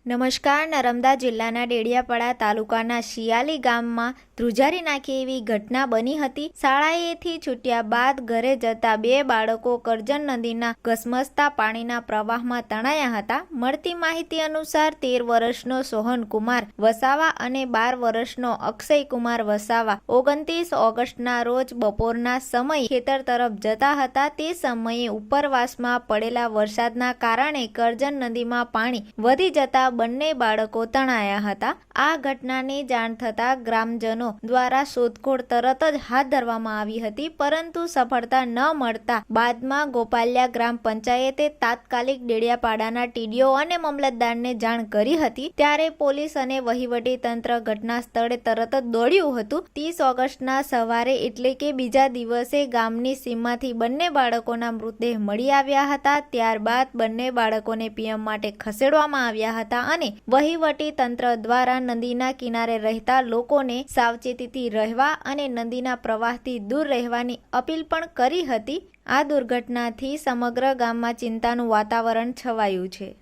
નમસ્કાર. નર્મદા જિલ્લાના ડેડિયાપાડા તાલુકાના શિયાલી ગામમાં ધ્રુજારી નાખે એવી ઘટના બની હતી. શાળાએથી છૂટ્યા બાદ ઘરે જતા બે બાળકો કરજણ નદીના ઘસમસતા પાણીના પ્રવાહમાં તણાયા હતા. મળતી માહિતી અનુસાર 13 વર્ષનો સોહન કુમાર વસાવા અને 12 વર્ષનો અક્ષય કુમાર વસાવા 29 ઓગસ્ટના રોજ બપોરના સમયે ખેતર તરફ જતા હતા. તે સમયે ઉપરવાસમાં પડેલા વરસાદના કારણે કરજણ નદીમાં પાણી વધી જતા બંને બાળકો તણાયા હતા. આ ઘટનાની જાણ થતાં ગ્રામજનો દ્વારા શોધખોળ તરત જ હાથ ધરવામાં આવી હતી, પરંતુ સફળતા ન મળતા બાદમાં ગોપાલિયા ગ્રામ પંચાયતે તાત્કાલિક ડેડિયાપાડાના ટીડીઓ અને મામલતદારને જાણ કરી હતી. ત્યારે પોલીસ અને વહીવટી તંત્ર ઘટના સ્થળે તરત જ દોડ્યું હતું. 30 ઓગસ્ટના સવારે એટલે કે બીજા દિવસે ગામની સીમમાંથી બંને બાળકોના મૃતદેહ મળી આવ્યા હતા. ત્યારબાદ બંને બાળકોને પીએમ માટે ખસેડવામાં આવ્યા હતા અને વહીવટી તંત્ર દ્વારા નદીના કિનારે રહેતા લોકોને સાવચેતીથી રહેવા અને નદીના પ્રવાહથી દૂર રહેવાની અપીલ પણ કરી હતી. આ દુર્ઘટનાથી સમગ્ર ગામમાં ચિંતાનું વાતાવરણ છવાયું છે.